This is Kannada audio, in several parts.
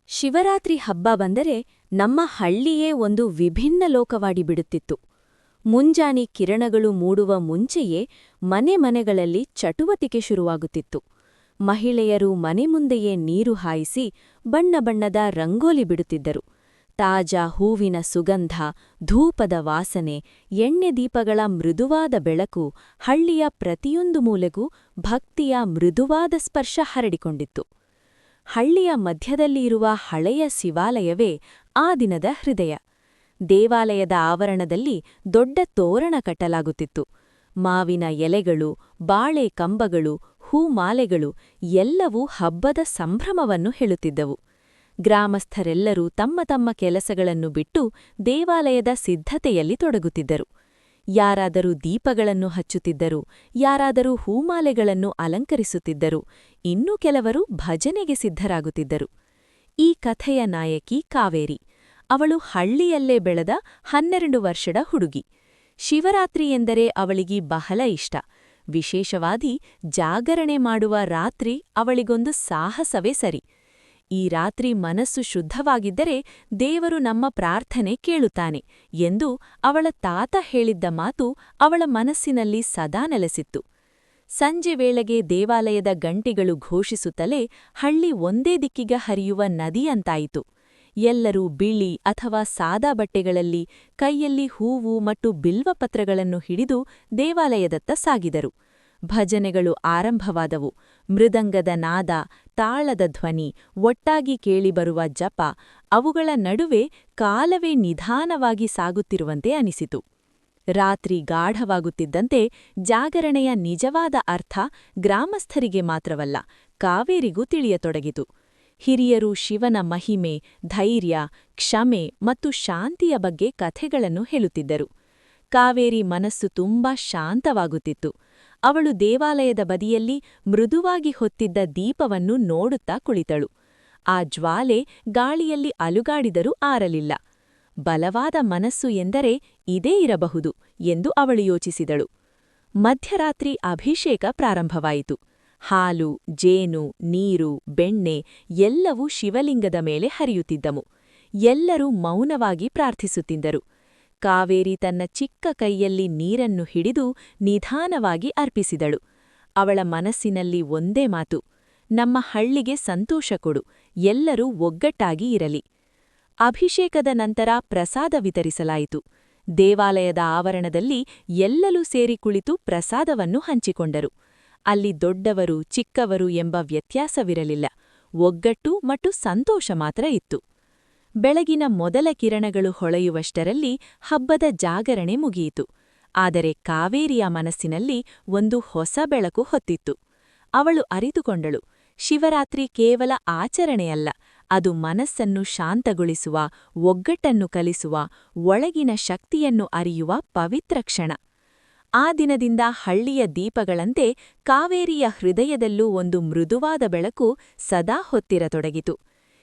ಶಿವರಾತ್ರಿ ಹಬ್ಬ ಬಂದರೆ ನಮ್ಮ ಹಳ್ಳಿಯೇ ಒಂದು ವಿಭಿನ್ನ ಲೋಕವಾಡಿ ಬಿಡುತ್ತಿತ್ತು. ಮುಂಜಾನೆ ಕಿರಣಗಳು ಮೂಡುವ ಮುಂಚೆಯೇ ಮನೆ ಮನೆಗಳಲ್ಲಿ ಚಟುವಟಿಕೆ ಶುರುವಾಗುತ್ತಿತ್ತು. ಮಹಿಳೆಯರು ಮನೆ ಮುಂದೆಯೇ ನೀರು ಹಾಯಿಸಿ ಬಣ್ಣ ಬಣ್ಣದ ರಂಗೋಲಿ ಬಿಡುತ್ತಿದ್ದರು. ತಾಜಾ ಹೂವಿನ ಸುಗಂಧ, ಧೂಪದ ವಾಸನೆ, ಎಣ್ಣೆ ದೀಪಗಳ ಮೃದುವಾದ ಬೆಳಕು ಹಳ್ಳಿಯ ಪ್ರತಿಯೊಂದು ಮೂಲೆಗೂ ಭಕ್ತಿಯ ಮೃದುವಾದ ಸ್ಪರ್ಶ ಹರಡಿಕೊಂಡಿತ್ತು. ಹಳ್ಳಿಯ ಮಧ್ಯದಲ್ಲಿರುವ ಹಳೆಯ ಶಿವಾಲಯವೇ ಆ ದಿನದ ಹೃದಯ. ದೇವಾಲಯದ ಆವರಣದಲ್ಲಿ ದೊಡ್ಡ ತೋರಣ ಕಟ್ಟಲಾಗುತ್ತಿತ್ತು. ಮಾವಿನ ಎಲೆಗಳು, ಬಾಳೆ ಕಂಬಗಳು, ಹೂಮಾಲೆಗಳು ಎಲ್ಲವೂ ಹಬ್ಬದ ಸಂಭ್ರಮವನ್ನು ಹೇಳುತ್ತಿದ್ದವು. ಗ್ರಾಮಸ್ಥರೆಲ್ಲರೂ ತಮ್ಮ ತಮ್ಮ ಕೆಲಸಗಳನ್ನು ಬಿಟ್ಟು ದೇವಾಲಯದ ಸಿದ್ಧತೆಯಲ್ಲಿ ತೊಡಗುತ್ತಿದ್ದರು. ಯಾರಾದರೂ ದೀಪಗಳನ್ನು ಹಚ್ಚುತ್ತಿದ್ದರು, ಯಾರಾದರೂ ಹೂಮಾಲೆಗಳನ್ನು ಅಲಂಕರಿಸುತ್ತಿದ್ದರು, ಇನ್ನೂ ಕೆಲವರು ಭಜನೆಗೆ ಸಿದ್ಧರಾಗುತ್ತಿದ್ದರು. ಈ ಕಥೆಯ ನಾಯಕಿ ಕಾವೇರಿ. ಅವಳು ಹಳ್ಳಿಯಲ್ಲೇ ಬೆಳೆದ 12 ವರ್ಷದ ಹುಡುಗಿ. ಶಿವರಾತ್ರಿ ಎಂದರೆ ಅವಳಿಗೆ ಬಹಳ ಇಷ್ಟ. ವಿಶೇಷವಾಗಿ ಜಾಗರಣೆ ಮಾಡುವ ರಾತ್ರಿ ಅವಳಿಗೊಂದು ಸಾಹಸವೇ ಸರಿ. ಈ ರಾತ್ರಿ ಮನಸ್ಸು ಶುದ್ಧವಾಗಿದ್ದರೆ ದೇವರು ನಮ್ಮ ಪ್ರಾರ್ಥನೆ ಕೇಳುತ್ತಾನೆ ಎಂದು ಅವಳ ತಾತ ಹೇಳಿದ್ದ ಮಾತು ಅವಳ ಮನಸ್ಸಿನಲ್ಲಿ ಸದಾ ನೆಲೆಸಿತ್ತು. ಸಂಜೆ ವೇಳೆಗೆ ದೇವಾಲಯದ ಗಂಟೆಗಳು ಘೋಷಿಸುತ್ತಲೇ ಹಳ್ಳಿ ಒಂದೇ ದಿಕ್ಕಿಗೆ ಹರಿಯುವ ನದಿಯಂತಾಯಿತು. ಎಲ್ಲರೂ ಬಿಳಿ ಅಥವಾ ಸಾದಾ ಬಟ್ಟೆಗಳಲ್ಲಿ ಕೈಯಲ್ಲಿ ಹೂವು ಮತ್ತು ಬಿಲ್ವಪತ್ರಗಳನ್ನು ಹಿಡಿದು ದೇವಾಲಯದತ್ತ ಸಾಗಿದರು. ಭಜನೆಗಳು ಆರಂಭವಾದವು. ಮೃದಂಗದ ನಾದ, ತಾಳದ ಧ್ವನಿ, ಒಟ್ಟಾಗಿ ಕೇಳಿಬರುವ ಜಪ, ಅವುಗಳ ನಡುವೆ ಕಾಲವೇ ನಿಧಾನವಾಗಿ ಸಾಗುತ್ತಿರುವಂತೆ ಅನಿಸಿತು. ರಾತ್ರಿ ಗಾಢವಾಗುತ್ತಿದ್ದಂತೆ ಜಾಗರಣೆಯ ನಿಜವಾದ ಅರ್ಥ ಗ್ರಾಮಸ್ಥರಿಗೆ ಮಾತ್ರವಲ್ಲ, ಕಾವೇರಿಗೂ ತಿಳಿಯತೊಡಗಿತು. ಹಿರಿಯರು ಶಿವನ ಮಹಿಮೆ, ಧೈರ್ಯ, ಕ್ಷಮೆ ಮತ್ತು ಶಾಂತಿಯ ಬಗ್ಗೆ ಕಥೆಗಳನ್ನು ಹೇಳುತ್ತಿದ್ದರು. ಕಾವೇರಿ ಮನಸ್ಸು ತುಂಬಾ ಶಾಂತವಾಗುತ್ತಿತ್ತು. ಅವಳು ದೇವಾಲಯದ ಬದಿಯಲ್ಲಿ ಮೃದುವಾಗಿ ಹೊತ್ತಿದ್ದ ದೀಪವನ್ನು ನೋಡುತ್ತಾ ಕುಳಿತಳು. ಆ ಜ್ವಾಲೆ ಗಾಳಿಯಲ್ಲಿ ಅಲುಗಾಡಿದರೂ ಆರಲಿಲ್ಲ. ಬಲವಾದ ಮನಸ್ಸು ಎಂದರೆ ಇದೇ ಇರಬಹುದು ಎಂದು ಅವಳು ಯೋಚಿಸಿದಳು. ಮಧ್ಯರಾತ್ರಿ ಅಭಿಷೇಕ ಪ್ರಾರಂಭವಾಯಿತು. ಹಾಲು, ಜೇನು, ನೀರು, ಬೆಣ್ಣೆ ಎಲ್ಲವೂ ಶಿವಲಿಂಗದ ಮೇಲೆ ಹರಿಯುತ್ತಿದ್ದವು. ಎಲ್ಲರೂ ಮೌನವಾಗಿ ಪ್ರಾರ್ಥಿಸುತ್ತಿದ್ದರು. ಕಾವೇರಿ ತನ್ನ ಚಿಕ್ಕ ಕೈಯಲ್ಲಿ ನೀರನ್ನು ಹಿಡಿದು ನಿಧಾನವಾಗಿ ಅರ್ಪಿಸಿದಳು. ಅವಳ ಮನಸ್ಸಿನಲ್ಲಿ ಒಂದೇ ಮಾತು: ನಮ್ಮ ಹಳ್ಳಿಗೆ ಸಂತೋಷ ಕೊಡು, ಎಲ್ಲರೂ ಒಗ್ಗಟ್ಟಾಗಿ ಇರಲಿ. ಅಭಿಷೇಕದ ನಂತರ ಪ್ರಸಾದ ವಿತರಿಸಲಾಯಿತು. ದೇವಾಲಯದ ಆವರಣದಲ್ಲಿ ಎಲ್ಲರೂ ಸೇರಿ ಕುಳಿತು ಪ್ರಸಾದವನ್ನು ಹಂಚಿಕೊಂಡರು. ಅಲ್ಲಿ ದೊಡ್ಡವರು ಚಿಕ್ಕವರು ಎಂಬ ವ್ಯತ್ಯಾಸವಿರಲಿಲ್ಲ. ಒಗ್ಗಟ್ಟು ಮತ್ತು ಸಂತೋಷ ಮಾತ್ರ ಇತ್ತು. ಬೆಳಗಿನ ಮೊದಲ ಕಿರಣಗಳು ಹೊಳೆಯುವಷ್ಟರಲ್ಲಿ ಹಬ್ಬದ ಜಾಗರಣೆ ಮುಗಿಯಿತು. ಆದರೆ ಕಾವೇರಿಯ ಮನಸ್ಸಿನಲ್ಲಿ ಒಂದು ಹೊಸ ಬೆಳಕು ಹೊತ್ತಿತ್ತು. ಅವಳು ಅರಿತುಕೊಂಡಳು, ಶಿವರಾತ್ರಿ ಕೇವಲ ಆಚರಣೆಯಲ್ಲ, ಅದು ಮನಸ್ಸನ್ನು ಶಾಂತಗೊಳಿಸುವ, ಒಗ್ಗಟ್ಟನ್ನು ಕಲಿಸುವ, ಒಳಗಿನ ಶಕ್ತಿಯನ್ನು ಅರಿಯುವ ಪವಿತ್ರ ಕ್ಷಣ. ಆ ದಿನದಿಂದ ಹಳ್ಳಿಯ ದೀಪಗಳಂತೆ ಕಾವೇರಿಯ ಹೃದಯದಲ್ಲೂ ಒಂದು ಮೃದುವಾದ ಬೆಳಕು ಸದಾ ಹೊತ್ತಿರತೊಡಗಿತು.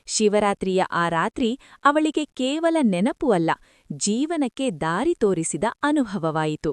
ಶಿವರಾತ್ರಿಯ ಆ ರಾತ್ರಿ ಅವಳಿಗೆ ಕೇವಲ ನೆನಪು ಅಲ್ಲ, ಜೀವನಕ್ಕೆ ದಾರಿ ತೋರಿಸಿದ ಅನುಭವವಾಯಿತು.